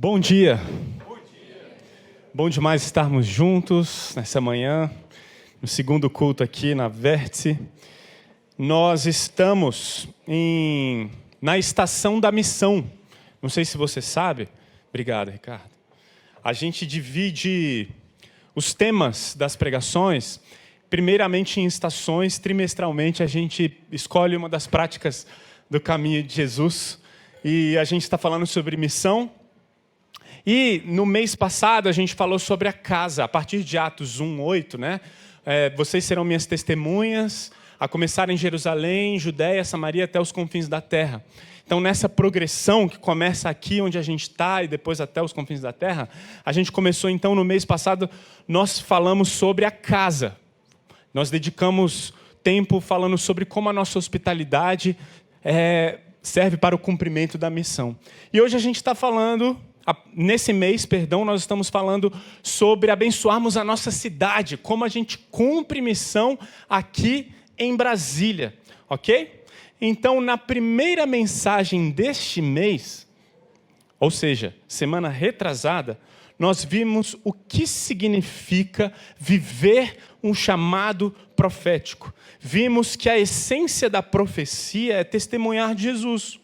Bom dia. Bom demais estarmos juntos nessa manhã, no segundo culto aqui na Vértice. Nós estamos na estação da missão. Não sei se você sabe. Obrigado, Ricardo. A gente divide os temas das pregações, primeiramente em estações. Trimestralmente a gente escolhe uma das práticas do caminho de Jesus. E a gente está falando sobre missão. E no mês passado a gente falou sobre a casa, a partir de Atos 1:8, né? Vocês serão minhas testemunhas, a começar em Jerusalém, Judéia, Samaria, até os confins da terra. Então, nessa progressão que começa aqui onde a gente está e depois até os confins da terra, a gente começou então no mês passado, nós falamos sobre a casa. Nós dedicamos tempo falando sobre como a nossa hospitalidade serve para o cumprimento da missão. E hoje a gente está falando... Nesse mês, nós estamos falando sobre abençoarmos a nossa cidade, como a gente cumpre missão aqui em Brasília, ok? Então, na primeira mensagem deste mês, ou seja, semana retrasada, nós vimos o que significa viver um chamado profético. Vimos que a essência da profecia é testemunhar de Jesus.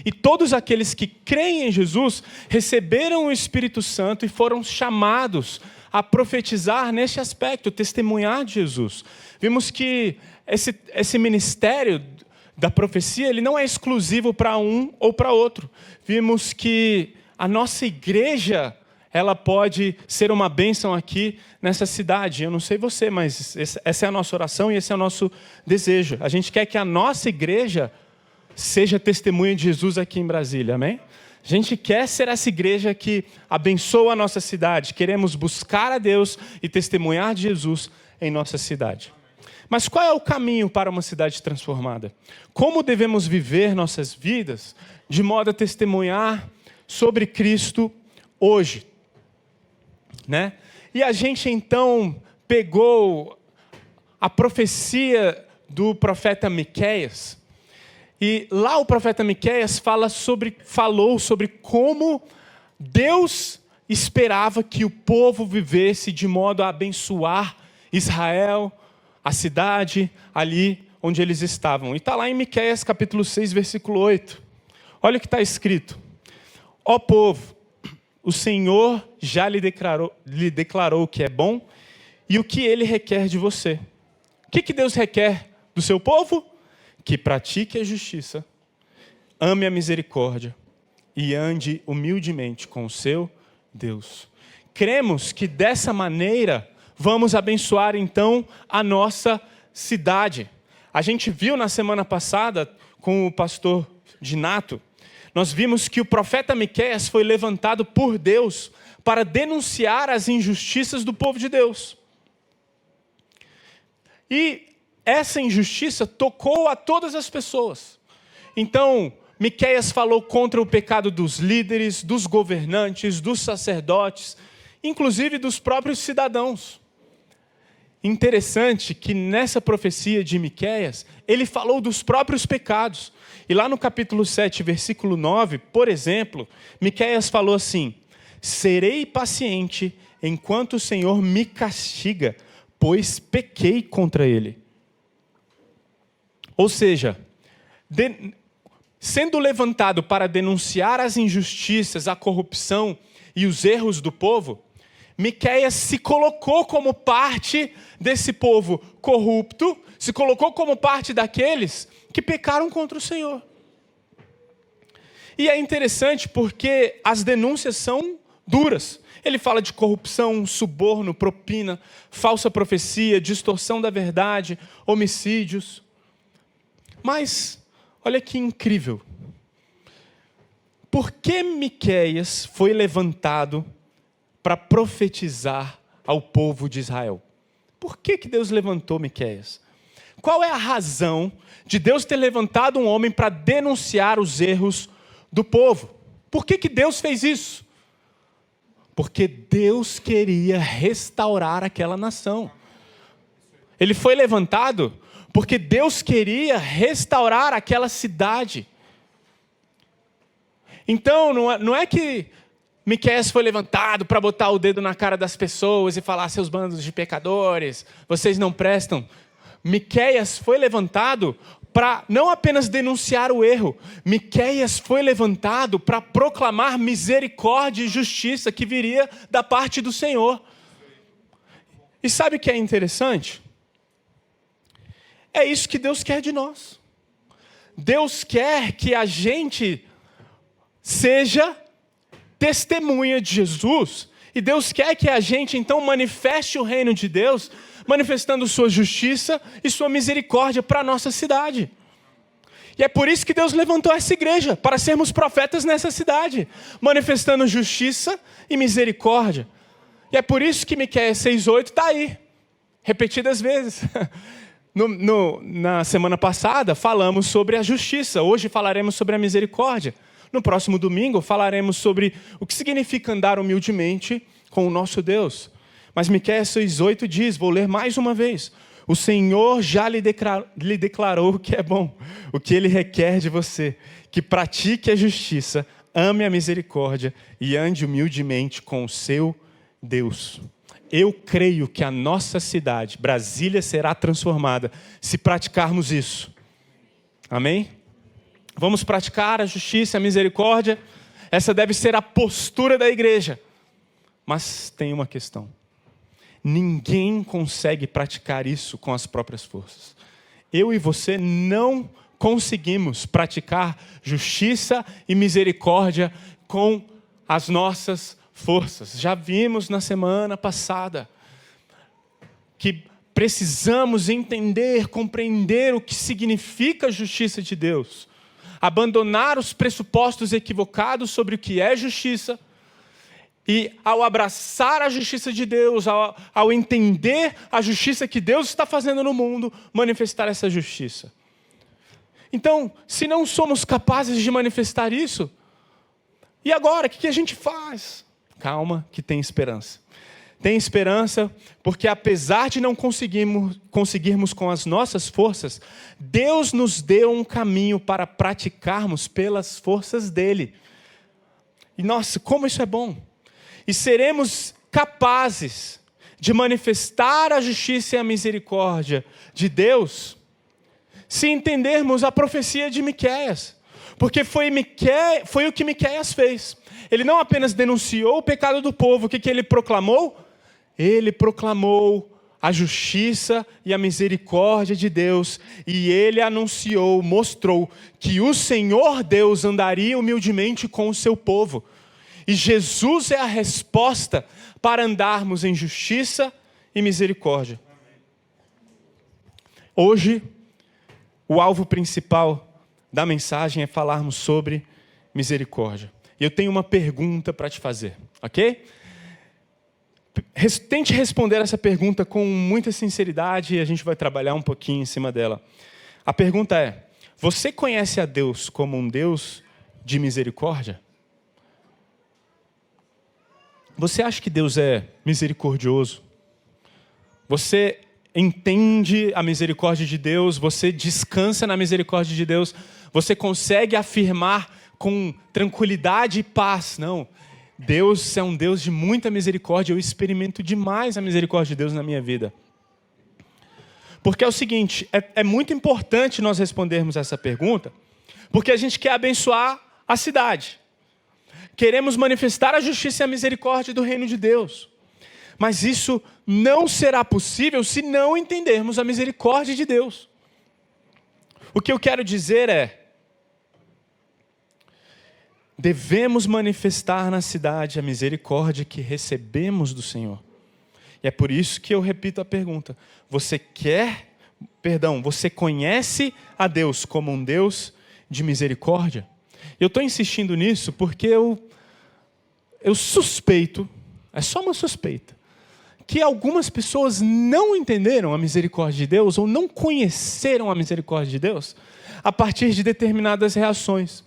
E todos aqueles que creem em Jesus receberam o Espírito Santo e foram chamados a profetizar neste aspecto, testemunhar de Jesus. Vimos que esse ministério da profecia ele não é exclusivo para um ou para outro. Vimos que a nossa igreja ela pode ser uma bênção aqui nessa cidade. Eu não sei você, mas essa é a nossa oração e esse é o nosso desejo. A gente quer que a nossa igreja seja testemunha de Jesus aqui em Brasília, amém? A gente quer ser essa igreja que abençoa a nossa cidade. Queremos buscar a Deus e testemunhar de Jesus em nossa cidade. Mas qual é o caminho para uma cidade transformada? Como devemos viver nossas vidas de modo a testemunhar sobre Cristo hoje? Né? E a gente então pegou a profecia do profeta Miqueias. E lá o profeta Miqueias falou sobre como Deus esperava que o povo vivesse de modo a abençoar Israel, a cidade ali onde eles estavam. E está lá em Miqueias capítulo 6, versículo 8. Olha o que está escrito. Ó povo, o Senhor já lhe declarou o que é bom e o que Ele requer de você. O que Deus requer do seu povo? Que pratique a justiça, ame a misericórdia e ande humildemente com o seu Deus. Cremos que dessa maneira vamos abençoar então a nossa cidade. A gente viu na semana passada com o pastor Ginato, nós vimos que o profeta Miqueias foi levantado por Deus para denunciar as injustiças do povo de Deus. E essa injustiça tocou a todas as pessoas. Então, Miqueias falou contra o pecado dos líderes, dos governantes, dos sacerdotes, inclusive dos próprios cidadãos. Interessante que nessa profecia de Miqueias, ele falou dos próprios pecados. E lá no capítulo 7, versículo 9, por exemplo, Miqueias falou assim: serei paciente enquanto o Senhor me castiga, pois pequei contra ele. Ou seja, sendo levantado para denunciar as injustiças, a corrupção e os erros do povo, Miqueias se colocou como parte desse povo corrupto, se colocou como parte daqueles que pecaram contra o Senhor. E é interessante porque as denúncias são duras. Ele fala de corrupção, suborno, propina, falsa profecia, distorção da verdade, homicídios. Mas, olha que incrível. Por que Miqueias foi levantado para profetizar ao povo de Israel? Por que Deus levantou Miqueias? Qual é a razão de Deus ter levantado um homem para denunciar os erros do povo? Por que Deus fez isso? Porque Deus queria restaurar aquela nação. Ele foi levantado porque Deus queria restaurar aquela cidade. Então, não é que Miqueias foi levantado para botar o dedo na cara das pessoas e falar: seus bandos de pecadores, vocês não prestam. Miqueias foi levantado para não apenas denunciar o erro. Miqueias foi levantado para proclamar misericórdia e justiça que viria da parte do Senhor. E sabe o que é interessante? É isso que Deus quer de nós. Deus quer que a gente seja testemunha de Jesus. E Deus quer que a gente, então, manifeste o reino de Deus, manifestando sua justiça e sua misericórdia para a nossa cidade. E é por isso que Deus levantou essa igreja, para sermos profetas nessa cidade, manifestando justiça e misericórdia. E é por isso que Miqueias 6,8 está aí, repetidas vezes. Na semana passada falamos sobre a justiça, hoje falaremos sobre a misericórdia. No próximo domingo falaremos sobre o que significa andar humildemente com o nosso Deus. Mas Miqueias 6,8 diz, vou ler mais uma vez: o Senhor já lhe declarou o que é bom, o que Ele requer de você, que pratique a justiça, ame a misericórdia e ande humildemente com o seu Deus. Eu creio que a nossa cidade, Brasília, será transformada se praticarmos isso. Amém? Vamos praticar a justiça, a misericórdia. Essa deve ser a postura da igreja. Mas tem uma questão. Ninguém consegue praticar isso com as próprias forças. Eu e você não conseguimos praticar justiça e misericórdia com as nossas forças. Já vimos na semana passada que precisamos entender, compreender o que significa a justiça de Deus. Abandonar os pressupostos equivocados sobre o que é justiça e, ao abraçar a justiça de Deus, ao entender a justiça que Deus está fazendo no mundo, manifestar essa justiça. Então, se não somos capazes de manifestar isso, e agora, o que a gente faz? Calma, que tem esperança. Tem esperança porque, apesar de não conseguirmos com as nossas forças, Deus nos deu um caminho para praticarmos pelas forças dEle. E, nossa, como isso é bom! E seremos capazes de manifestar a justiça e a misericórdia de Deus se entendermos a profecia de Miqueias. Porque foi o que Miqueias fez. Ele não apenas denunciou o pecado do povo, o que ele proclamou? Ele proclamou a justiça e a misericórdia de Deus, e ele anunciou, mostrou que o Senhor Deus andaria humildemente com o seu povo. E Jesus é a resposta para andarmos em justiça e misericórdia. Hoje, o alvo principal da mensagem é falarmos sobre misericórdia. E eu tenho uma pergunta para te fazer, ok? Tente responder essa pergunta com muita sinceridade e a gente vai trabalhar um pouquinho em cima dela. A pergunta é: você conhece a Deus como um Deus de misericórdia? Você acha que Deus é misericordioso? Você entende a misericórdia de Deus? Você descansa na misericórdia de Deus? Você consegue afirmar com tranquilidade e paz? Não. Deus é um Deus de muita misericórdia. Eu experimento demais a misericórdia de Deus na minha vida. Porque é o seguinte, é muito importante nós respondermos essa pergunta, porque a gente quer abençoar a cidade. Queremos manifestar a justiça e a misericórdia do reino de Deus. Mas isso não será possível se não entendermos a misericórdia de Deus. O que eu quero dizer é: devemos manifestar na cidade a misericórdia que recebemos do Senhor. E é por isso que eu repito a pergunta: você conhece a Deus como um Deus de misericórdia? Eu estou insistindo nisso porque eu suspeito, é só uma suspeita, que algumas pessoas não entenderam a misericórdia de Deus ou não conheceram a misericórdia de Deus a partir de determinadas reações.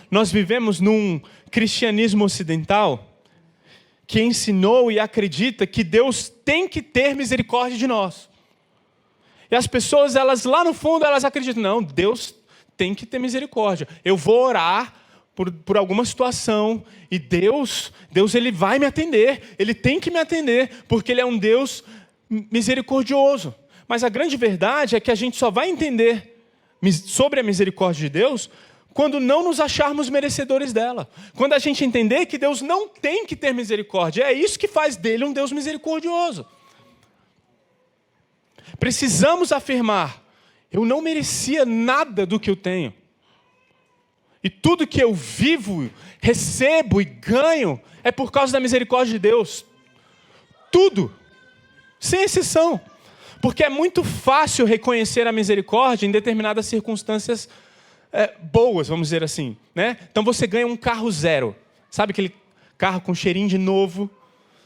Nós vivemos num cristianismo ocidental que ensinou e acredita que Deus tem que ter misericórdia de nós. E as pessoas, elas lá no fundo, elas acreditam: não, Deus tem que ter misericórdia. Eu vou orar por alguma situação, e Deus ele vai me atender, Ele tem que me atender, porque Ele é um Deus misericordioso. Mas a grande verdade é que a gente só vai entender sobre a misericórdia de Deus quando não nos acharmos merecedores dela. Quando a gente entender que Deus não tem que ter misericórdia. É isso que faz dele um Deus misericordioso. Precisamos afirmar: eu não merecia nada do que eu tenho. E tudo que eu vivo, recebo e ganho é por causa da misericórdia de Deus. Tudo. Sem exceção. Porque é muito fácil reconhecer a misericórdia em determinadas circunstâncias boas, vamos dizer assim, né? Então você ganha um carro zero. Sabe aquele carro com cheirinho de novo?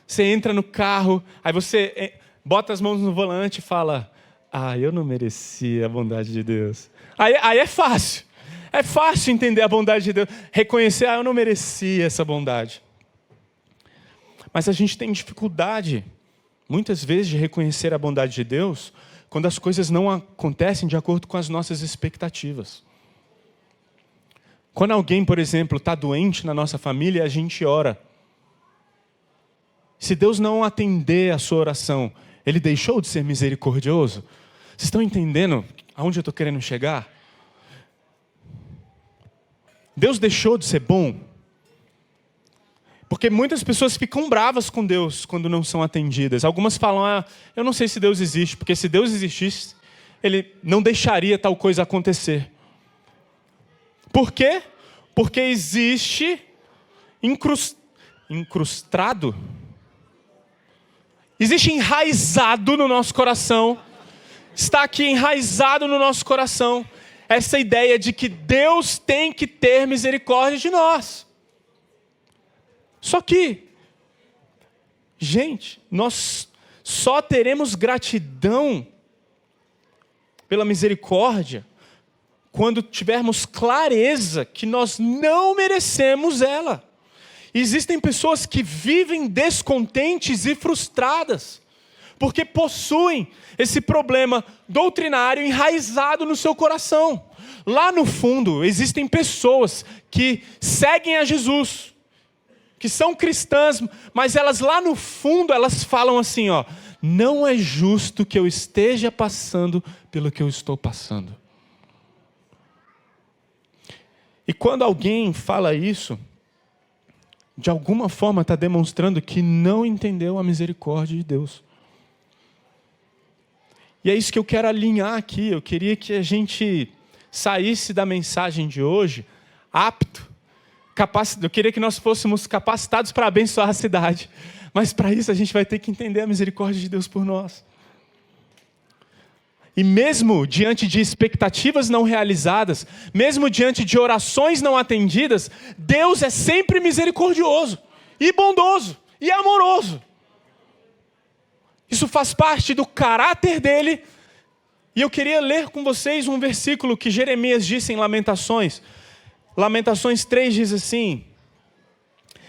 Você entra no carro, aí você bota as mãos no volante e fala: eu não merecia a bondade de Deus. Aí é fácil. É fácil entender a bondade de Deus. Reconhecer: eu não merecia essa bondade. Mas a gente tem dificuldade, muitas vezes, de reconhecer a bondade de Deus quando as coisas não acontecem de acordo com as nossas expectativas. Quando alguém, por exemplo, está doente na nossa família, a gente ora. Se Deus não atender a sua oração, Ele deixou de ser misericordioso? Vocês estão entendendo aonde eu estou querendo chegar? Deus deixou de ser bom? Porque muitas pessoas ficam bravas com Deus quando não são atendidas. Algumas falam: eu não sei se Deus existe, porque se Deus existisse, Ele não deixaria tal coisa acontecer. Por quê? Porque existe incrustado, existe enraizado no nosso coração, está aqui enraizado no nosso coração, essa ideia de que Deus tem que ter misericórdia de nós. Só que, gente, nós só teremos gratidão pela misericórdia quando tivermos clareza que nós não merecemos ela. Existem pessoas que vivem descontentes e frustradas, porque possuem esse problema doutrinário enraizado no seu coração. Lá no fundo, existem pessoas que seguem a Jesus, que são cristãs, mas elas lá no fundo, elas falam assim: não é justo que eu esteja passando pelo que eu estou passando. E quando alguém fala isso, de alguma forma está demonstrando que não entendeu a misericórdia de Deus. E é isso que eu quero alinhar aqui. Eu queria que a gente saísse da mensagem de hoje apto, eu queria que nós fôssemos capacitados para abençoar a cidade. Mas para isso a gente vai ter que entender a misericórdia de Deus por nós. E mesmo diante de expectativas não realizadas, mesmo diante de orações não atendidas, Deus é sempre misericordioso, e bondoso, e amoroso. Isso faz parte do caráter dele. E eu queria ler com vocês um versículo que Jeremias disse em Lamentações. Lamentações 3 diz assim: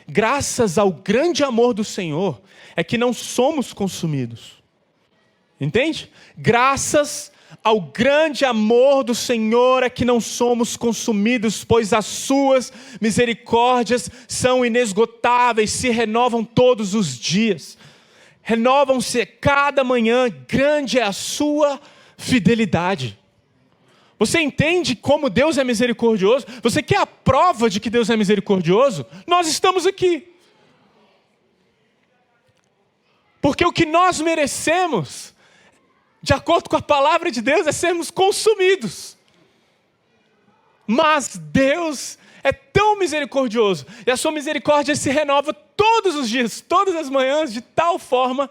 graças ao grande amor do Senhor é que não somos consumidos. Entende? Graças ao grande amor do Senhor é que não somos consumidos, pois as suas misericórdias são inesgotáveis, se renovam todos os dias. Renovam-se cada manhã, grande é a sua fidelidade. Você entende como Deus é misericordioso? Você quer a prova de que Deus é misericordioso? Nós estamos aqui. Porque o que nós merecemos, de acordo com a palavra de Deus, é sermos consumidos. Mas Deus é tão misericordioso, e a sua misericórdia se renova todos os dias, todas as manhãs, de tal forma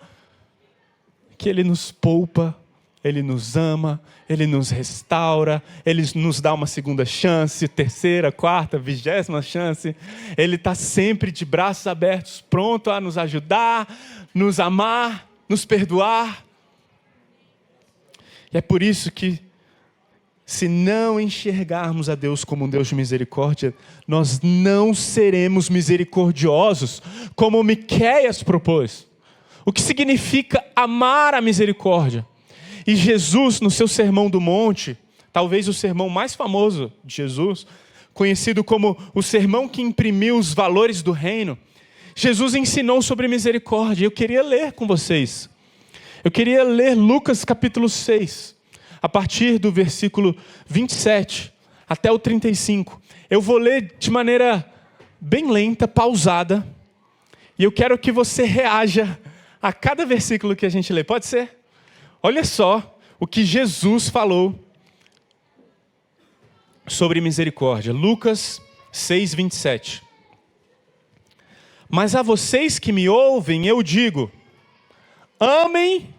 que Ele nos poupa, Ele nos ama, Ele nos restaura, Ele nos dá uma segunda chance, terceira, quarta, 20ª chance. Ele está sempre de braços abertos, pronto a nos ajudar, nos amar, nos perdoar. E é por isso que, se não enxergarmos a Deus como um Deus de misericórdia, nós não seremos misericordiosos, como Miqueias propôs. O que significa amar a misericórdia? E Jesus, no seu Sermão do Monte, talvez o sermão mais famoso de Jesus, conhecido como o sermão que imprimiu os valores do reino, Jesus ensinou sobre misericórdia. Eu queria ler com vocês. Eu queria ler Lucas capítulo 6, a partir do versículo 27 até o 35. Eu vou ler de maneira bem lenta, pausada, e eu quero que você reaja a cada versículo que a gente lê. Pode ser? Olha só o que Jesus falou sobre misericórdia. Lucas 6, 27. Mas a vocês que me ouvem, eu digo: amem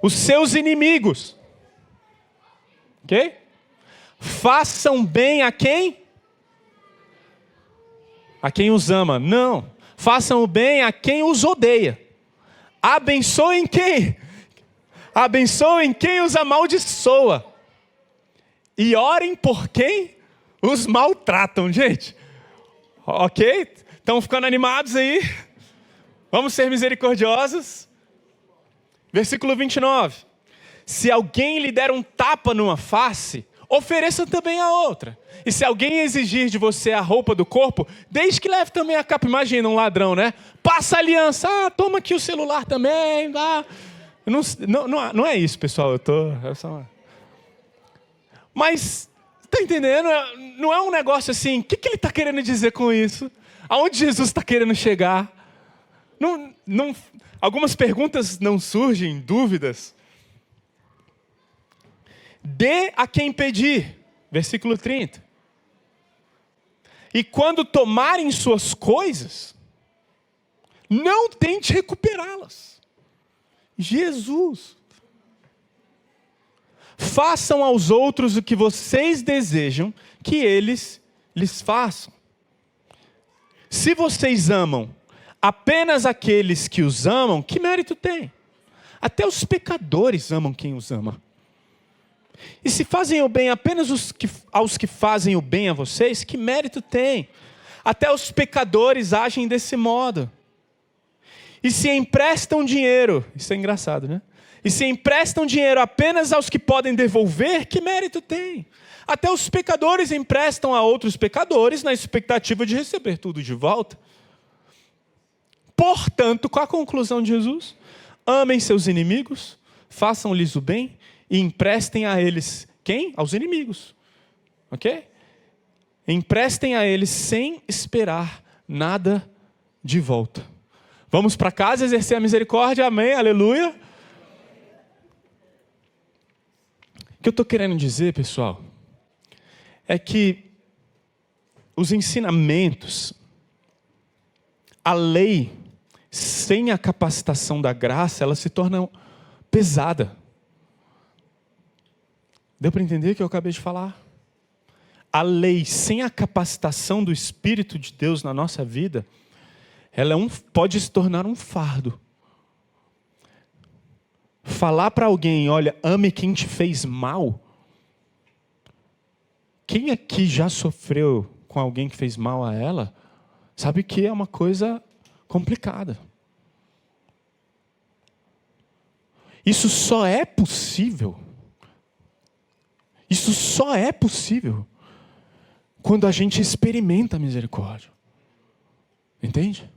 os seus inimigos. Ok? Façam bem a quem? A quem os ama. Não. Façam o bem a quem os odeia. Abençoem quem? Abençoem quem os amaldiçoa. E orem por quem os maltratam, gente. Ok? Estão ficando animados aí? Vamos ser misericordiosos? Versículo 29. Se alguém lhe der um tapa numa face, ofereça também a outra. E se alguém exigir de você a roupa do corpo, deixe que leve também a capa. Imagina um ladrão, né? Passa a aliança. Toma aqui o celular também. Não é isso, pessoal. Mas, está entendendo? Não é um negócio assim. O que ele está querendo dizer com isso? Aonde Jesus está querendo chegar? Algumas perguntas não surgem, dúvidas. Dê a quem pedir. Versículo 30. E quando tomarem suas coisas, não tente recuperá-las. Jesus. Façam aos outros o que vocês desejam que eles lhes façam. Se vocês amam apenas aqueles que os amam, que mérito tem? Até os pecadores amam quem os ama. E se fazem o bem apenas aos que fazem o bem a vocês, que mérito tem? Até os pecadores agem desse modo. E se emprestam dinheiro, isso é engraçado, né? E se emprestam dinheiro apenas aos que podem devolver, que mérito tem? Até os pecadores emprestam a outros pecadores na expectativa de receber tudo de volta. Portanto, qual a conclusão de Jesus? Amem seus inimigos, façam-lhes o bem e emprestem a eles, quem? Aos inimigos. Ok? Emprestem a eles sem esperar nada de volta. Vamos para casa exercer a misericórdia, amém, aleluia. O que eu estou querendo dizer, pessoal, é que os ensinamentos, a lei, sem a capacitação da graça, ela se torna pesada. Deu para entender o que eu acabei de falar? A lei, sem a capacitação do Espírito de Deus na nossa vida, ela pode se tornar um fardo. Falar para alguém, olha, ame quem te fez mal. Quem aqui já sofreu com alguém que fez mal a ela, sabe que é uma coisa complicada. Isso só é possível quando a gente experimenta a misericórdia. Entende?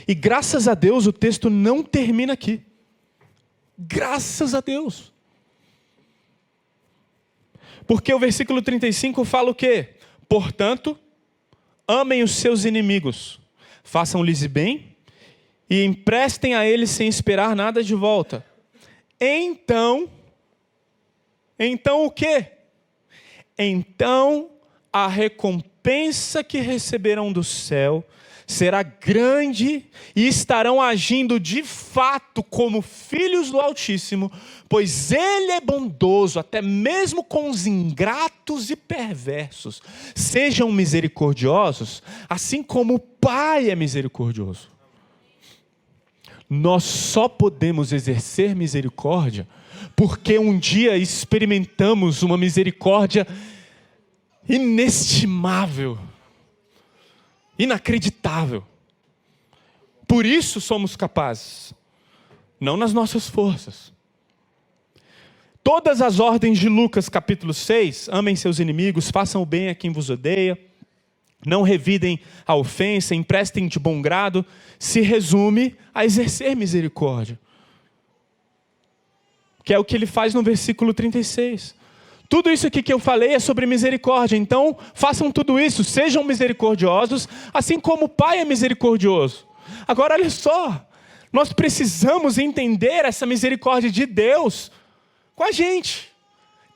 E graças a Deus o texto não termina aqui. Graças a Deus. Porque o versículo 35 fala o quê? Portanto, amem os seus inimigos, façam-lhes bem e emprestem a eles sem esperar nada de volta. Então o quê? Então a recompensa que receberão do céu será grande e estarão agindo de fato como filhos do Altíssimo, pois Ele é bondoso até mesmo com os ingratos e perversos. Sejam misericordiosos, assim como o Pai é misericordioso. Nós só podemos exercer misericórdia porque um dia experimentamos uma misericórdia inestimável, inacreditável. Por isso somos capazes, não nas nossas forças. Todas as ordens de Lucas capítulo 6, amem seus inimigos, façam o bem a quem vos odeia, não revidem a ofensa, emprestem de bom grado, se resume a exercer misericórdia. Que é o que ele faz no versículo 36. Tudo isso aqui que eu falei é sobre misericórdia. Então, façam tudo isso, sejam misericordiosos, assim como o Pai é misericordioso. Agora, olha só, nós precisamos entender essa misericórdia de Deus com a gente.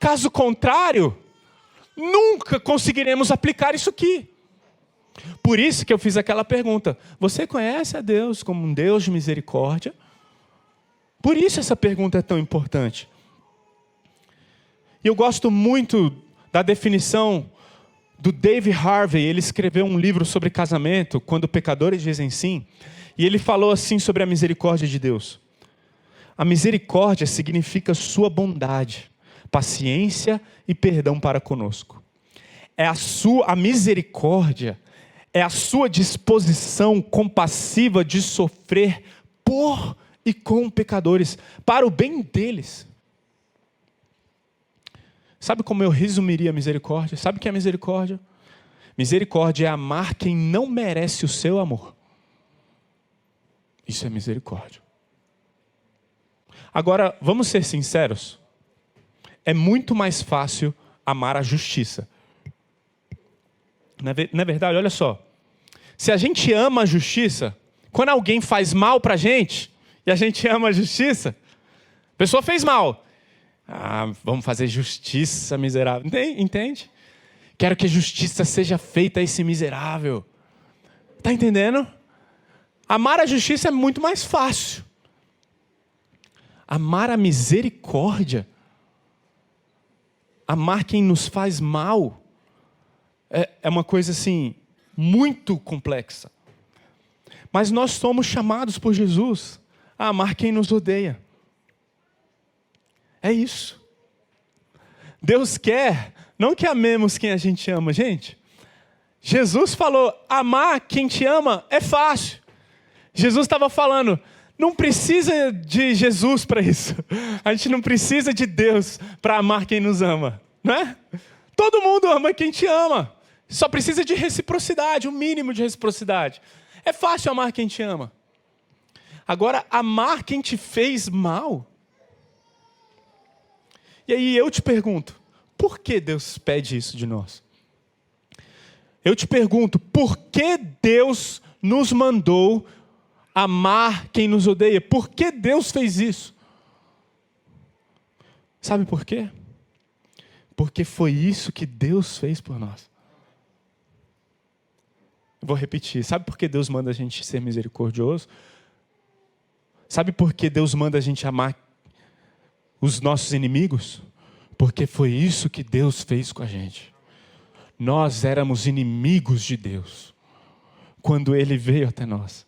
Caso contrário, nunca conseguiremos aplicar isso aqui. Por isso que eu fiz aquela pergunta. Você conhece a Deus como um Deus de misericórdia? Por isso essa pergunta é tão importante. E eu gosto muito da definição do Dave Harvey. Ele escreveu um livro sobre casamento, Quando Pecadores Dizem Sim. E ele falou assim sobre a misericórdia de Deus. A misericórdia significa sua bondade, paciência e perdão para conosco. A misericórdia é a sua disposição compassiva de sofrer por e com pecadores, para o bem deles. Sabe como eu resumiria a misericórdia? Sabe o que é misericórdia? Misericórdia é amar quem não merece o seu amor. Isso é misericórdia. Agora, vamos ser sinceros. É muito mais fácil amar a justiça. Não é verdade? Olha só. Se a gente ama a justiça, quando alguém faz mal pra gente, e a gente ama a justiça, a pessoa fez mal. Vamos fazer justiça, miserável. Entende? Quero que a justiça seja feita a esse miserável. Está entendendo? Amar a justiça é muito mais fácil. Amar a misericórdia, amar quem nos faz mal, é uma coisa assim, muito complexa. Mas nós somos chamados por Jesus a amar quem nos odeia. É isso. Deus quer, não que amemos quem a gente ama, gente. Jesus falou, amar quem te ama é fácil. Jesus estava falando, não precisa de Jesus para isso. A gente não precisa de Deus para amar quem nos ama, não é? Todo mundo ama quem te ama. Só precisa de reciprocidade, um mínimo de reciprocidade. É fácil amar quem te ama. Agora, amar quem te fez mal. E aí eu te pergunto, por que Deus pede isso de nós? Eu te pergunto, por que Deus nos mandou amar quem nos odeia? Por que Deus fez isso? Sabe por quê? Porque foi isso que Deus fez por nós. Vou repetir. Sabe por que Deus manda a gente ser misericordioso? Sabe por que Deus manda a gente amar os nossos inimigos? Porque foi isso que Deus fez com a gente. Nós éramos inimigos de Deus quando Ele veio até nós.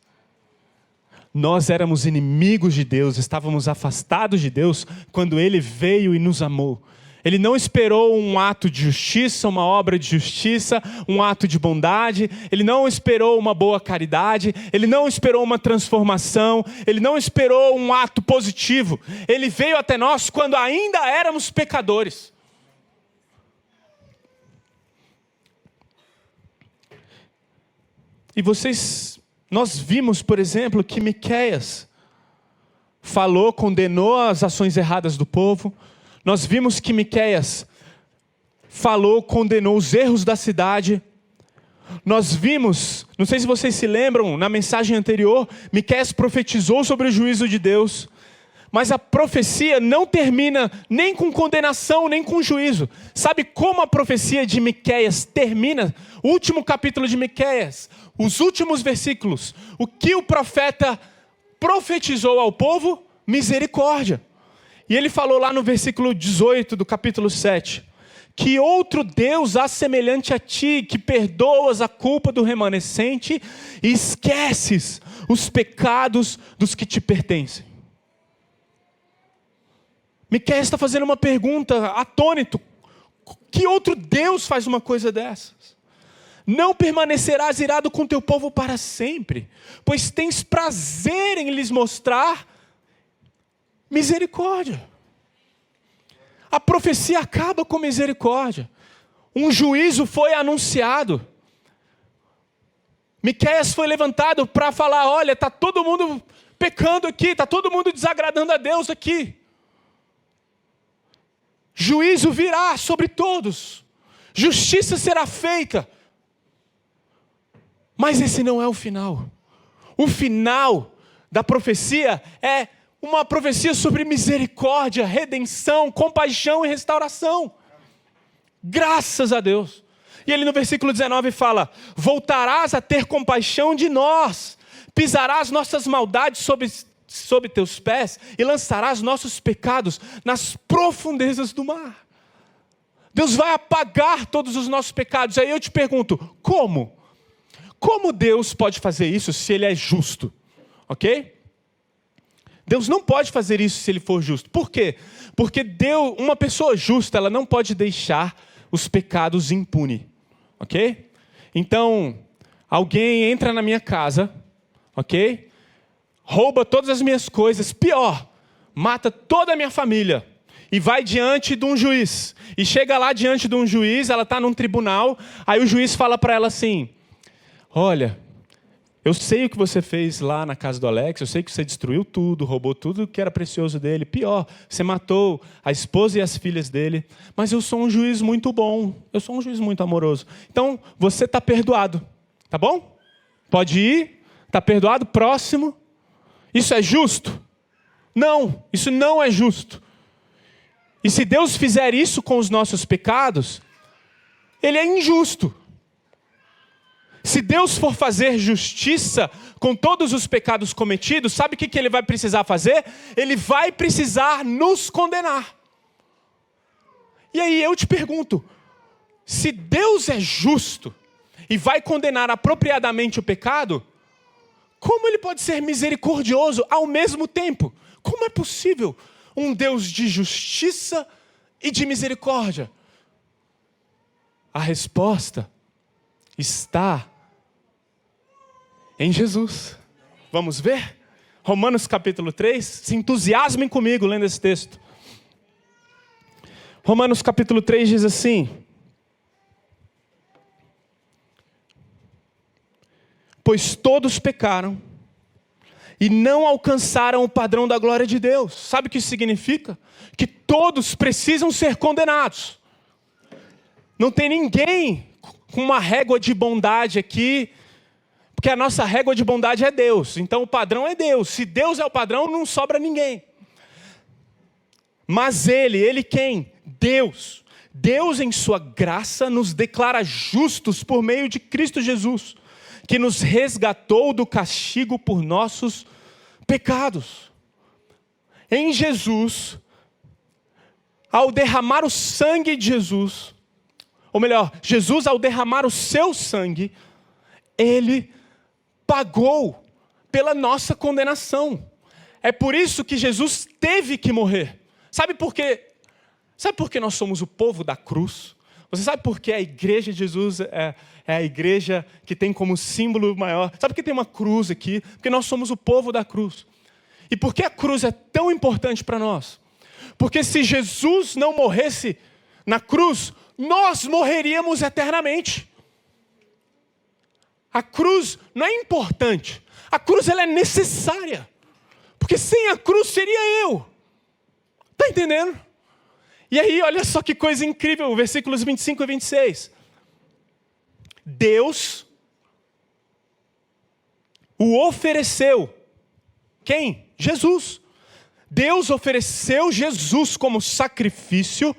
Nós éramos inimigos de Deus, estávamos afastados de Deus quando Ele veio e nos amou. Ele não esperou um ato de justiça, uma obra de justiça, um ato de bondade. Ele não esperou uma boa caridade. Ele não esperou uma transformação. Ele não esperou um ato positivo. Ele veio até nós quando ainda éramos pecadores. E nós vimos, por exemplo, que Miqueias falou, condenou as ações erradas do povo. Nós vimos que Miqueias falou, condenou os erros da cidade. Nós vimos, não sei se vocês se lembram, na mensagem anterior, Miqueias profetizou sobre o juízo de Deus. Mas a profecia não termina nem com condenação, nem com juízo. Sabe como a profecia de Miqueias termina? O último capítulo de Miqueias, os últimos versículos. O que o profeta profetizou ao povo? Misericórdia. E ele falou lá no versículo 18 do capítulo 7, que outro Deus há semelhante a ti, que perdoas a culpa do remanescente e esqueces os pecados dos que te pertencem. Miqueias está fazendo uma pergunta, atônito. Que outro Deus faz uma coisa dessas? Não permanecerás irado com teu povo para sempre, pois tens prazer em lhes mostrar misericórdia. A profecia acaba com misericórdia. Um juízo foi anunciado. Miqueias foi levantado para falar, olha, está todo mundo pecando aqui, está todo mundo desagradando a Deus aqui. Juízo virá sobre todos. Justiça será feita. Mas esse não é o final. O final da profecia é uma profecia sobre misericórdia, redenção, compaixão e restauração. Graças a Deus. E ele no versículo 19 fala, voltarás a ter compaixão de nós, pisarás nossas maldades sob teus pés e lançarás nossos pecados nas profundezas do mar. Deus vai apagar todos os nossos pecados. Aí eu te pergunto, como? Como Deus pode fazer isso se Ele é justo? Ok? Deus não pode fazer isso se Ele for justo. Por quê? Porque uma pessoa justa, ela não pode deixar os pecados impunes. Ok? Então, alguém entra na minha casa, ok? Rouba todas as minhas coisas, pior, mata toda a minha família e vai diante de um juiz. E chega lá diante de um juiz, ela está num tribunal, aí o juiz fala para ela assim, olha, eu sei o que você fez lá na casa do Alex, eu sei que você destruiu tudo, roubou tudo que era precioso dele. Pior, você matou a esposa e as filhas dele. Mas eu sou um juiz muito bom, eu sou um juiz muito amoroso. Então, você está perdoado, tá bom? Pode ir, está perdoado, próximo. Isso é justo? Não, isso não é justo. E se Deus fizer isso com os nossos pecados, Ele é injusto. Se Deus for fazer justiça com todos os pecados cometidos, sabe o que Ele vai precisar fazer? Ele vai precisar nos condenar. E aí eu te pergunto, se Deus é justo e vai condenar apropriadamente o pecado, como Ele pode ser misericordioso ao mesmo tempo? Como é possível um Deus de justiça e de misericórdia? A resposta está em Jesus. Vamos ver? Romanos capítulo 3. Se entusiasmem comigo lendo esse texto. Romanos capítulo 3 diz assim: pois todos pecaram e não alcançaram o padrão da glória de Deus. Sabe o que isso significa? Que todos precisam ser condenados. Não tem ninguém com uma régua de bondade aqui, porque a nossa régua de bondade é Deus. Então o padrão é Deus. Se Deus é o padrão, não sobra ninguém. Mas Ele quem? Deus. Deus em sua graça nos declara justos por meio de Cristo Jesus, que nos resgatou do castigo por nossos pecados. Em Jesus, ao derramar o sangue de Jesus, ou melhor, Jesus ao derramar o seu sangue, Ele pagou pela nossa condenação. É por isso que Jesus teve que morrer. Sabe por quê? Sabe por que nós somos o povo da cruz? Você sabe por que a igreja de Jesus é a igreja que tem como símbolo maior? Sabe por que tem uma cruz aqui? Porque nós somos o povo da cruz. E por que a cruz é tão importante para nós? Porque se Jesus não morresse na cruz, nós morreríamos eternamente. A cruz não é importante. A cruz ela é necessária. Porque sem a cruz seria eu. Está entendendo? E aí, olha só que coisa incrível, versículos 25 e 26. Deus o ofereceu. Quem? Jesus. Deus ofereceu Jesus como sacrifício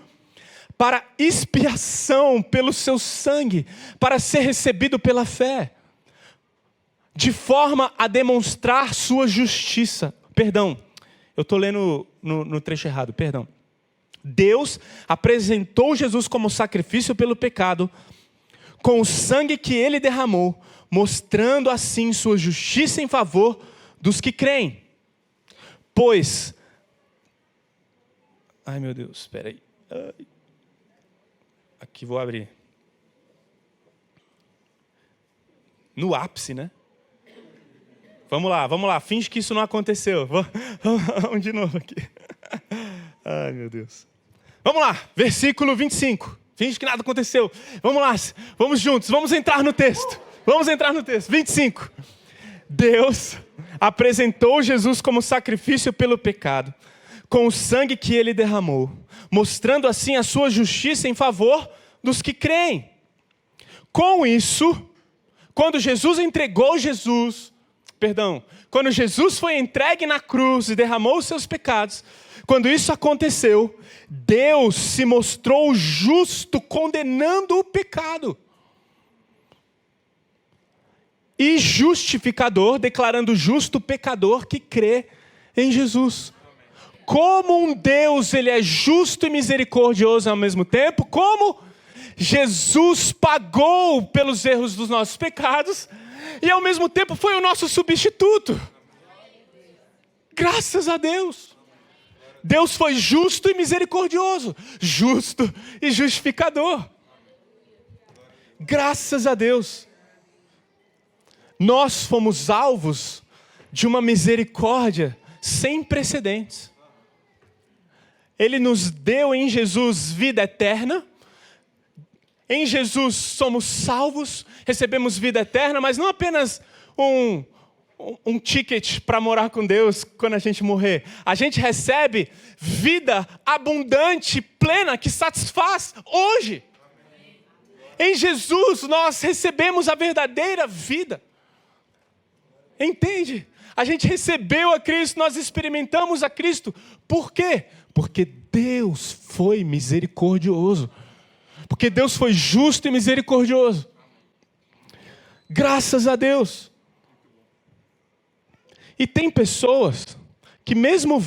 para expiação pelo seu sangue, para ser recebido pela fé, de forma a demonstrar sua justiça. Perdão, eu estou lendo no trecho errado, perdão. Deus apresentou Jesus como sacrifício pelo pecado, com o sangue que Ele derramou, mostrando assim sua justiça em favor dos que creem. Pois... Ai meu Deus, espera aí. Aqui vou abrir. No ápice, né? Vamos lá. Finge que isso não aconteceu. Vamos de novo aqui. Ai, meu Deus. Vamos lá, versículo 25. Finge que nada aconteceu. Vamos lá, vamos juntos, vamos entrar no texto. 25. Deus apresentou Jesus como sacrifício pelo pecado, com o sangue que ele derramou, mostrando assim a sua justiça em favor dos que creem. Com isso, quando Jesus foi entregue na cruz e derramou os seus pecados, quando isso aconteceu, Deus se mostrou justo, condenando o pecado. E justificador, declarando justo o pecador que crê em Jesus. Como um Deus, ele é justo e misericordioso ao mesmo tempo, como Jesus pagou pelos erros dos nossos pecados e ao mesmo tempo foi o nosso substituto. Graças a Deus. Deus foi justo e misericordioso, justo e justificador. Graças a Deus. Nós fomos alvos de uma misericórdia sem precedentes. Ele nos deu em Jesus vida eterna. Em Jesus somos salvos, recebemos vida eterna, mas não apenas um ticket para morar com Deus quando a gente morrer. A gente recebe vida abundante, plena, que satisfaz hoje. Em Jesus nós recebemos a verdadeira vida. Entende? A gente recebeu a Cristo, nós experimentamos a Cristo. Por quê? Porque Deus foi misericordioso. Porque Deus foi justo e misericordioso. Graças a Deus. E tem pessoas que mesmo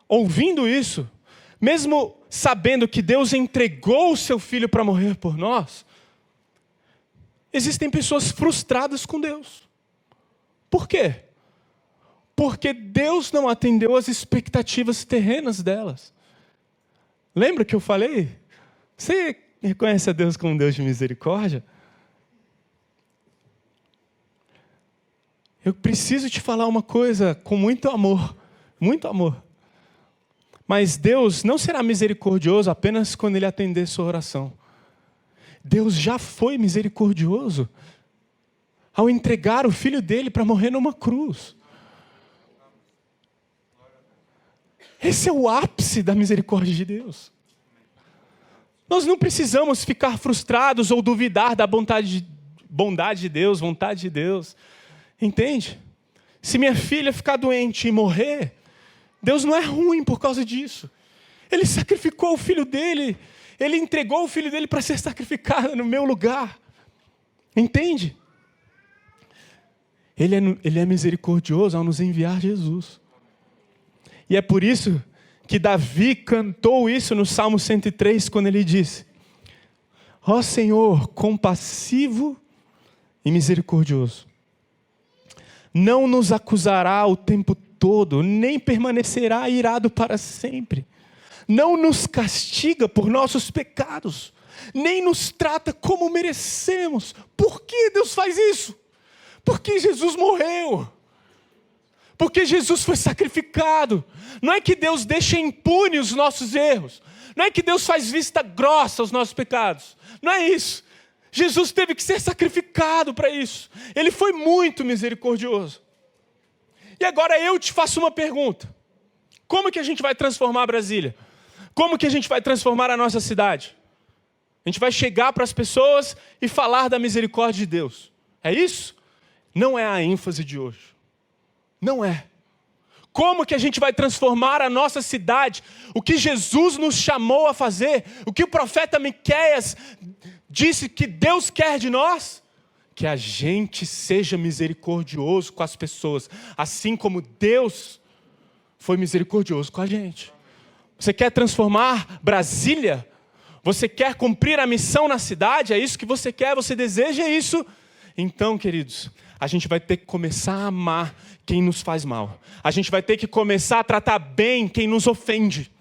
ouvindo isso, mesmo sabendo que Deus entregou o seu Filho para morrer por nós, existem pessoas frustradas com Deus. Por quê? Porque Deus não atendeu às expectativas terrenas delas. Lembra que eu falei? Você reconhece a Deus como um Deus de misericórdia? Eu preciso te falar uma coisa com muito amor. Muito amor. Mas Deus não será misericordioso apenas quando Ele atender sua oração. Deus já foi misericordioso ao entregar o Filho dele para morrer numa cruz. Esse é o ápice da misericórdia de Deus. Nós não precisamos ficar frustrados ou duvidar da bondade de Deus, vontade de Deus. Entende? Se minha filha ficar doente e morrer, Deus não é ruim por causa disso. Ele sacrificou o Filho dele. Ele entregou o Filho dele para ser sacrificado no meu lugar. Entende? Ele é misericordioso ao nos enviar Jesus. E é por isso que Davi cantou isso no Salmo 103, quando ele disse: ó Senhor, compassivo e misericordioso, não nos acusará o tempo todo, nem permanecerá irado para sempre. Não nos castiga por nossos pecados, nem nos trata como merecemos. Por que Deus faz isso? Porque Jesus morreu. Porque Jesus foi sacrificado. Não é que Deus deixa impune os nossos erros. Não é que Deus faz vista grossa aos nossos pecados. Não é isso. Jesus teve que ser sacrificado para isso. Ele foi muito misericordioso. E agora eu te faço uma pergunta. Como que a gente vai transformar Brasília? Como que a gente vai transformar a nossa cidade? A gente vai chegar para as pessoas e falar da misericórdia de Deus. É isso? Não é a ênfase de hoje. Não é. Como que a gente vai transformar a nossa cidade? O que Jesus nos chamou a fazer? O que o profeta Miqueias disse que Deus quer de nós? Que a gente seja misericordioso com as pessoas, assim como Deus foi misericordioso com a gente. Você quer transformar Brasília? Você quer cumprir a missão na cidade? É isso que você quer? Você deseja isso? Então, queridos, a gente vai ter que começar a amar quem nos faz mal. A gente vai ter que começar a tratar bem quem nos ofende.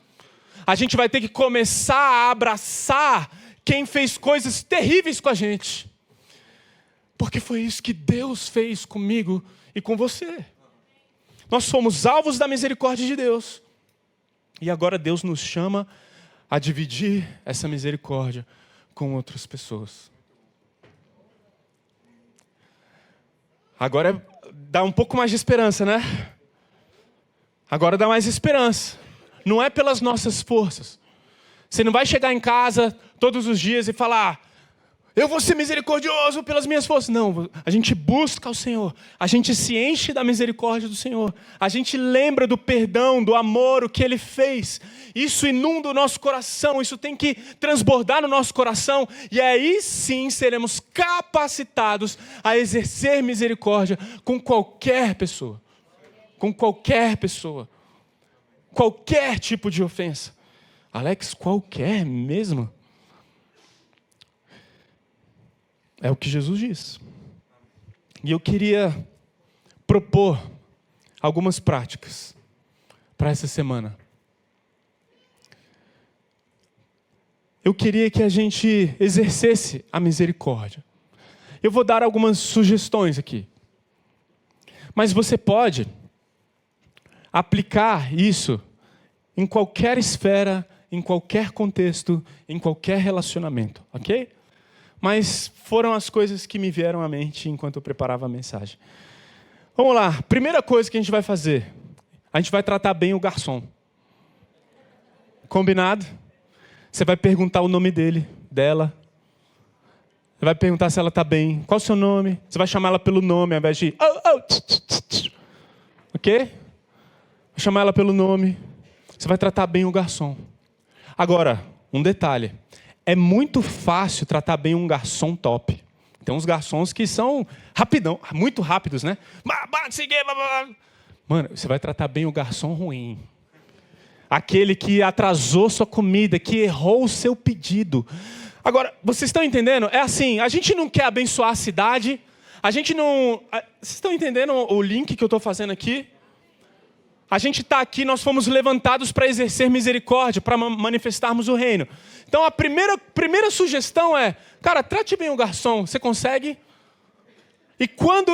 A gente vai ter que começar a abraçar quem fez coisas terríveis com a gente. Porque foi isso que Deus fez comigo e com você. Nós fomos alvos da misericórdia de Deus. E agora Deus nos chama a dividir essa misericórdia com outras pessoas. Agora dá um pouco mais de esperança, né? Agora dá mais esperança. Não é pelas nossas forças. Você não vai chegar em casa todos os dias e falar: eu vou ser misericordioso pelas minhas forças. Não, a gente busca o Senhor. A gente se enche da misericórdia do Senhor. A gente lembra do perdão, do amor, o que Ele fez. Isso inunda o nosso coração. Isso tem que transbordar no nosso coração. E aí sim seremos capacitados a exercer misericórdia com qualquer pessoa. Com qualquer pessoa. Qualquer tipo de ofensa. Alex, qualquer mesmo? É o que Jesus diz. E eu queria propor algumas práticas para essa semana. Eu queria que a gente exercesse a misericórdia. Eu vou dar algumas sugestões aqui. Mas você pode aplicar isso em qualquer esfera, em qualquer contexto, em qualquer relacionamento, ok? Mas foram as coisas que me vieram à mente enquanto eu preparava a mensagem. Vamos lá, primeira coisa que a gente vai fazer. A gente vai tratar bem o garçom. Combinado? Você vai perguntar o nome dela. Você vai perguntar se ela está bem. Qual o seu nome? Você vai chamar ela pelo nome ao invés de... Ok? Vai chamar ela pelo nome. Você vai tratar bem o garçom. Agora, um detalhe. É muito fácil tratar bem um garçom top. Tem uns garçons que são rapidão, muito rápidos, né? Mano, você vai tratar bem o garçom ruim. Aquele que atrasou sua comida, que errou o seu pedido. Agora, vocês estão entendendo? É assim, a gente não quer abençoar a cidade. A gente não... Vocês estão entendendo o link que eu estou fazendo aqui? A gente está aqui, nós fomos levantados para exercer misericórdia, para manifestarmos o reino. Então a primeira sugestão é, cara, trate bem o garçom, você consegue? E quando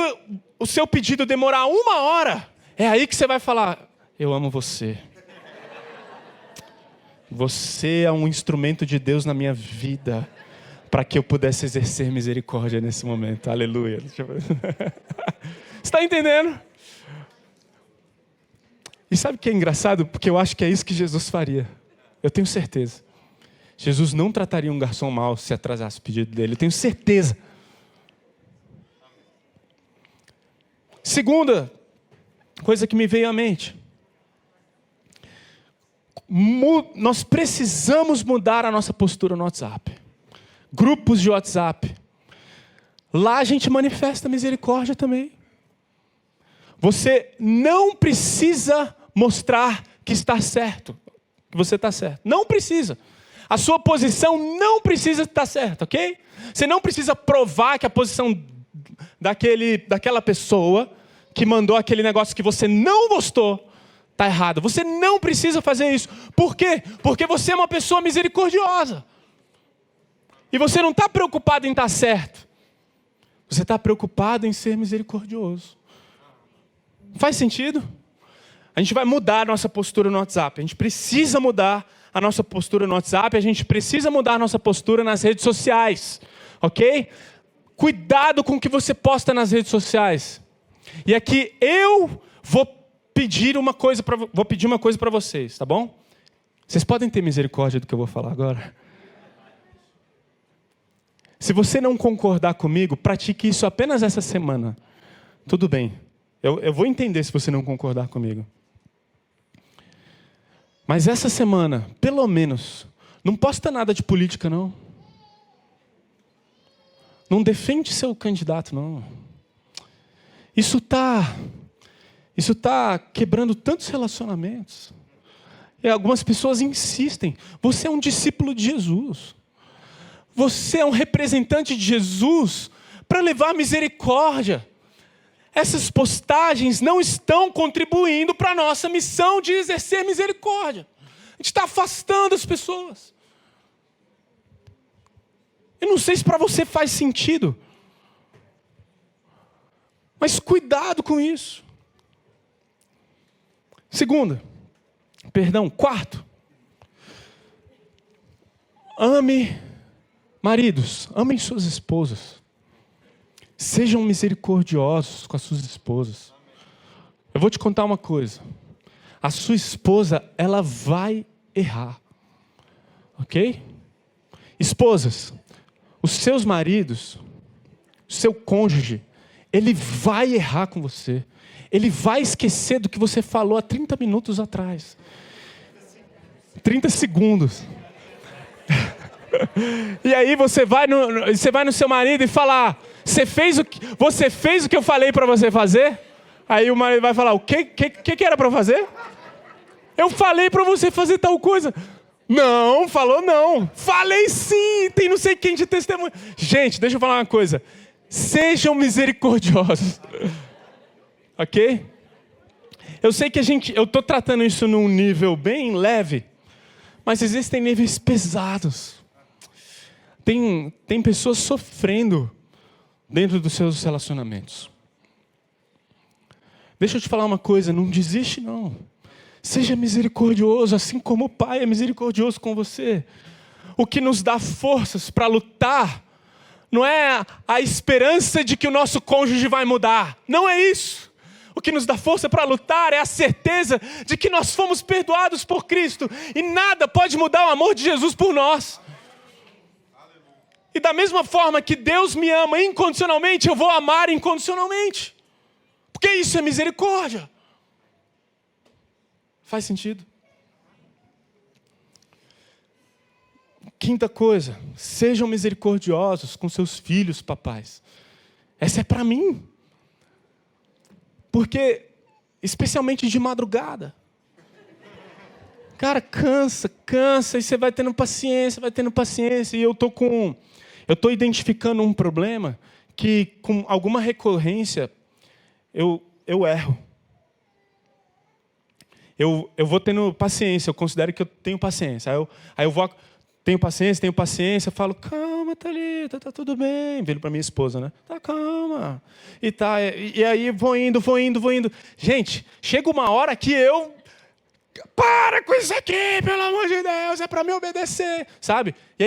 o seu pedido demorar 1 hora, é aí que você vai falar: eu amo você. Você é um instrumento de Deus na minha vida, para que eu pudesse exercer misericórdia nesse momento. Aleluia. Você está entendendo? E sabe o que é engraçado? Porque eu acho que é isso que Jesus faria. Eu tenho certeza. Jesus não trataria um garçom mal se atrasasse o pedido dele. Eu tenho certeza. Segunda coisa que me veio à mente. Nós precisamos mudar a nossa postura no WhatsApp. Grupos de WhatsApp. Lá a gente manifesta misericórdia também. Você não precisa mostrar que está certo, que você está certo. Não precisa. A sua posição não precisa estar certa, ok? Você não precisa provar que a posição daquela pessoa que mandou aquele negócio que você não gostou está errada. Você não precisa fazer isso. Por quê? Porque você é uma pessoa misericordiosa. E você não está preocupado em estar certo. Você está preocupado em ser misericordioso. Faz sentido? A gente vai mudar a nossa postura no WhatsApp. A gente precisa mudar a nossa postura no WhatsApp. A gente precisa mudar a nossa postura nas redes sociais. Ok? Cuidado com o que você posta nas redes sociais. E aqui eu vou pedir uma coisa para vocês, tá bom? Vocês podem ter misericórdia do que eu vou falar agora? Se você não concordar comigo, pratique isso apenas essa semana. Tudo bem. Eu vou entender se você não concordar comigo. Mas essa semana, pelo menos, não posta nada de política, não. Não defende seu candidato, não. Isso tá quebrando tantos relacionamentos. E algumas pessoas insistem. Você é um discípulo de Jesus. Você é um representante de Jesus para levar misericórdia. Essas postagens não estão contribuindo para a nossa missão de exercer misericórdia. A gente está afastando as pessoas. Eu não sei se para você faz sentido. Mas cuidado com isso. Quarto. Maridos, amem suas esposas. Sejam misericordiosos com as suas esposas. Eu vou te contar uma coisa. A sua esposa, ela vai errar. Ok? Esposas, os seus maridos, o seu cônjuge, ele vai errar com você. Ele vai esquecer do que você falou há 30 minutos atrás. 30 segundos. E aí você vai no seu marido e fala: você fez o que eu falei para você fazer? Aí o marido vai falar: o que era para fazer? Eu falei para você fazer tal coisa. Não, falou não. Falei sim, tem não sei quem de testemunho. Gente, deixa eu falar uma coisa. Sejam misericordiosos. Ok? Eu sei que eu estou tratando isso num nível bem leve, mas existem níveis pesados. Tem pessoas sofrendo dentro dos seus relacionamentos. Deixa eu te falar uma coisa, não desiste não. Seja misericordioso, assim como o Pai é misericordioso com você. O que nos dá forças para lutar não é a esperança de que o nosso cônjuge vai mudar. Não é isso. O que nos dá força para lutar é a certeza de que nós fomos perdoados por Cristo. E nada pode mudar o amor de Jesus por nós. E da mesma forma que Deus me ama incondicionalmente, eu vou amar incondicionalmente. Porque isso é misericórdia. Faz sentido? Quinta coisa, sejam misericordiosos com seus filhos, papais. Essa é para mim. Porque, especialmente de madrugada, cara, cansa, e você vai tendo paciência, e eu tô identificando um problema que com alguma recorrência eu erro. Eu vou tendo paciência, eu considero que eu tenho paciência. Aí eu vou, tenho paciência, falo: calma, Thalita, tá tudo bem. Viro para minha esposa, né? Tá, calma. E aí vou indo. Gente, chega uma hora que eu... Para com isso aqui, pelo amor de Deus, é para me obedecer, sabe? E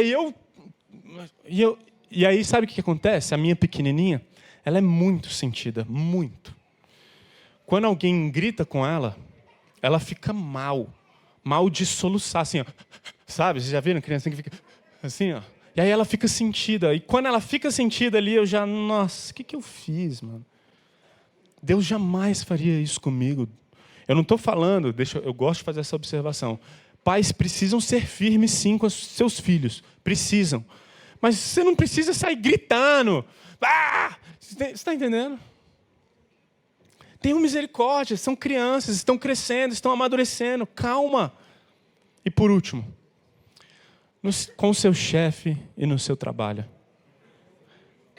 aí sabe o que acontece? A minha pequenininha, ela é muito sentida, muito. Quando alguém grita com ela fica mal de soluçar, assim, ó. Sabe? Vocês já viram criança que fica assim, ó? E aí ela fica sentida. E quando ela fica sentida ali, eu já... Nossa, o que eu fiz, mano? Deus jamais faria isso comigo. Eu não estou falando... Eu gosto de fazer essa observação. Pais precisam ser firmes, sim, com os seus filhos. Precisam. Mas você não precisa sair gritando. Ah! Você está entendendo? Tenham misericórdia, são crianças, estão crescendo, estão amadurecendo. Calma. E por último, com o seu chefe e no seu trabalho.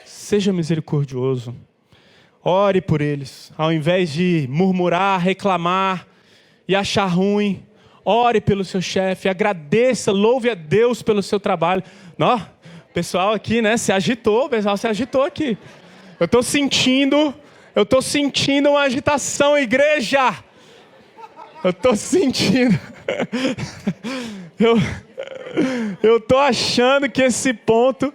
Seja misericordioso. Ore por eles. Ao invés de murmurar, reclamar e achar ruim, ore pelo seu chefe, agradeça, louve a Deus pelo seu trabalho. O pessoal aqui, né, se agitou aqui. Eu estou sentindo uma agitação, igreja. Eu estou sentindo. Eu estou achando que esse ponto...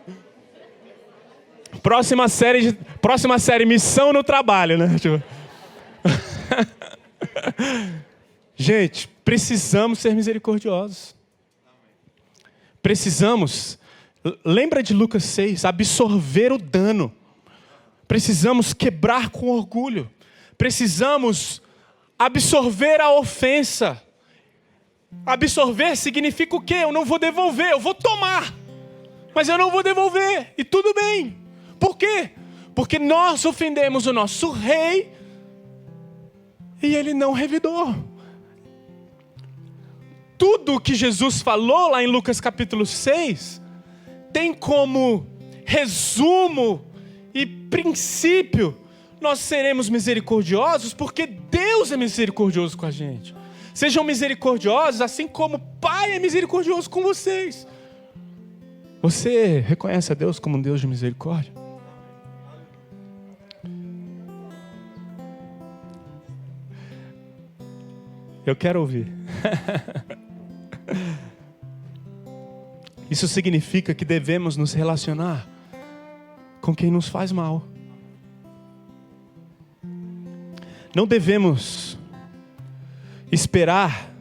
Próxima série, missão no trabalho, né? Gente, precisamos ser misericordiosos. Precisamos, lembra de Lucas 6, absorver o dano. Precisamos quebrar com orgulho. Precisamos absorver a ofensa. Absorver significa o quê? Eu não vou devolver, eu vou tomar. Mas eu não vou devolver. E tudo bem. Por quê? Porque nós ofendemos o nosso rei e ele não revidou. Tudo que Jesus falou lá em Lucas capítulo 6 tem como resumo e princípio: nós seremos misericordiosos porque Deus é misericordioso com a gente. Sejam misericordiosos assim como o Pai é misericordioso com vocês. Você reconhece a Deus como um Deus de misericórdia? Eu quero ouvir. Isso significa que devemos nos relacionar com quem nos faz mal. Não devemos esperar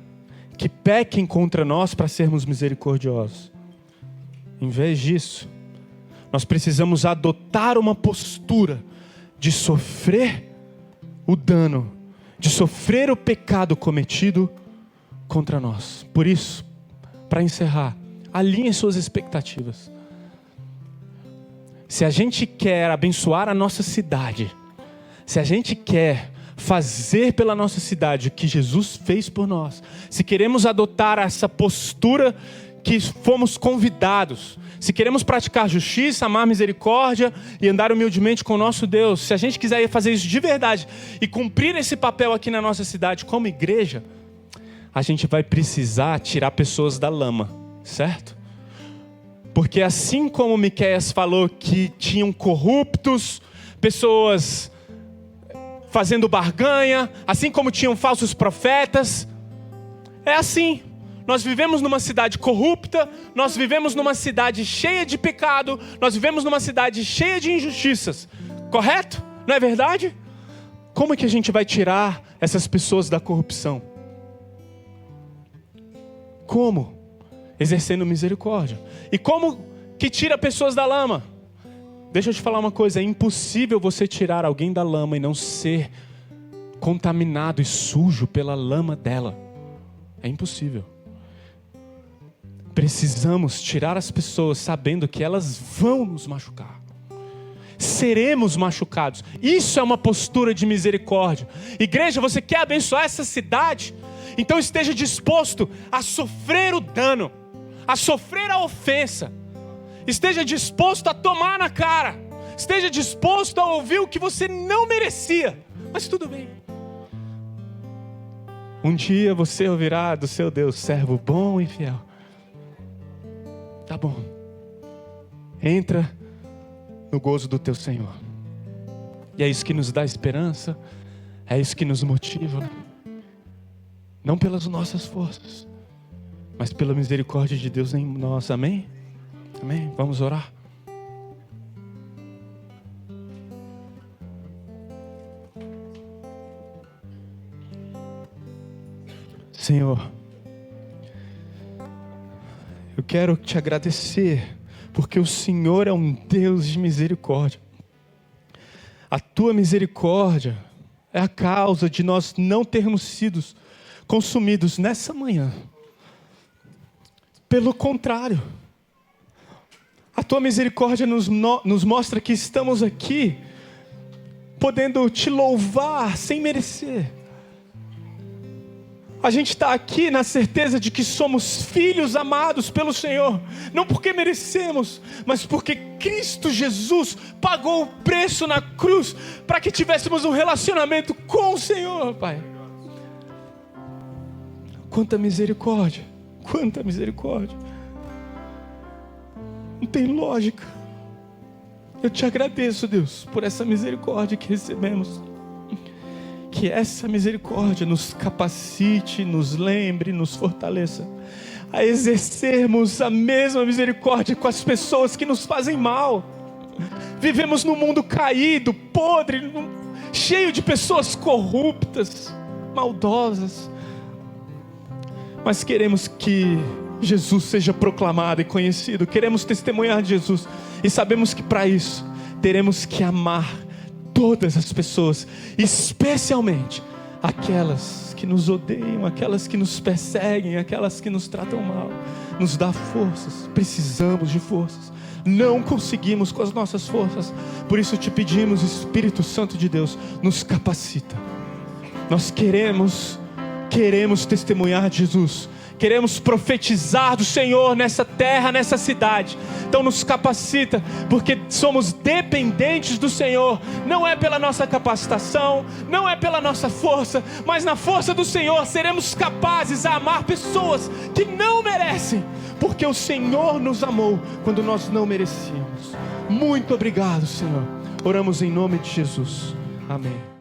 que pequem contra nós para sermos misericordiosos. Em vez disso, nós precisamos adotar uma postura de sofrer o dano, de sofrer o pecado cometido contra nós. Por isso, para encerrar, alinhe suas expectativas. Se a gente quer abençoar a nossa cidade, se a gente quer fazer pela nossa cidade o que Jesus fez por nós, se queremos adotar essa postura que fomos convidados, se queremos praticar justiça, amar misericórdia e andar humildemente com o nosso Deus, se a gente quiser fazer isso de verdade e cumprir esse papel aqui na nossa cidade como igreja, a gente vai precisar tirar pessoas da lama, certo? Porque assim como Miqueias falou que tinham corruptos, pessoas fazendo barganha, assim como tinham falsos profetas, é assim. Nós vivemos numa cidade corrupta, nós vivemos numa cidade cheia de pecado, nós vivemos numa cidade cheia de injustiças, correto? Não é verdade? Como é que a gente vai tirar essas pessoas da corrupção? Como? Exercendo misericórdia. E como que tira pessoas da lama? Deixa eu te falar uma coisa, é impossível você tirar alguém da lama e não ser contaminado e sujo pela lama dela. É impossível. Precisamos tirar as pessoas sabendo que elas vão nos machucar. Seremos machucados. Isso é uma postura de misericórdia. Igreja, você quer abençoar essa cidade? Então esteja disposto a sofrer o dano, a sofrer a ofensa. Esteja disposto a tomar na cara. Esteja disposto a ouvir o que você não merecia. Mas tudo bem. Um dia você ouvirá do seu Deus, servo bom e fiel. Tá bom. Entra no gozo do teu Senhor. E é isso que nos dá esperança. É isso que nos motiva. Não pelas nossas forças, mas pela misericórdia de Deus em nós. Amém? Amém? Vamos orar. Senhor, eu quero te agradecer, porque o Senhor é um Deus de misericórdia. A tua misericórdia é a causa de nós não termos sido consumidos nessa manhã. Pelo contrário, a tua misericórdia nos mostra que estamos aqui podendo te louvar sem merecer. A gente está aqui na certeza de que somos filhos amados pelo Senhor, não porque merecemos, mas porque Cristo Jesus pagou o preço na cruz para que tivéssemos um relacionamento com o Senhor, Pai. Quanta misericórdia, quanta misericórdia. Não tem lógica. Eu te agradeço, Deus, por essa misericórdia que recebemos. Que essa misericórdia nos capacite, nos lembre, nos fortaleça a exercermos a mesma misericórdia com as pessoas que nos fazem mal. Vivemos num mundo caído, podre, cheio de pessoas corruptas, maldosas. Mas queremos que Jesus seja proclamado e conhecido. Queremos testemunhar de Jesus. E sabemos que para isso teremos que amar todas as pessoas, especialmente aquelas que nos odeiam, aquelas que nos perseguem, aquelas que nos tratam mal. Nos dá forças, precisamos de forças. Não conseguimos com as nossas forças. Por isso te pedimos, Espírito Santo de Deus, nos capacita. Nós queremos testemunhar de Jesus. Queremos profetizar do Senhor nessa terra, nessa cidade. Então nos capacita, porque somos dependentes do Senhor. Não é pela nossa capacitação, não é pela nossa força, mas na força do Senhor seremos capazes a amar pessoas que não merecem, porque o Senhor nos amou quando nós não merecíamos. Muito obrigado, Senhor. Oramos em nome de Jesus. Amém.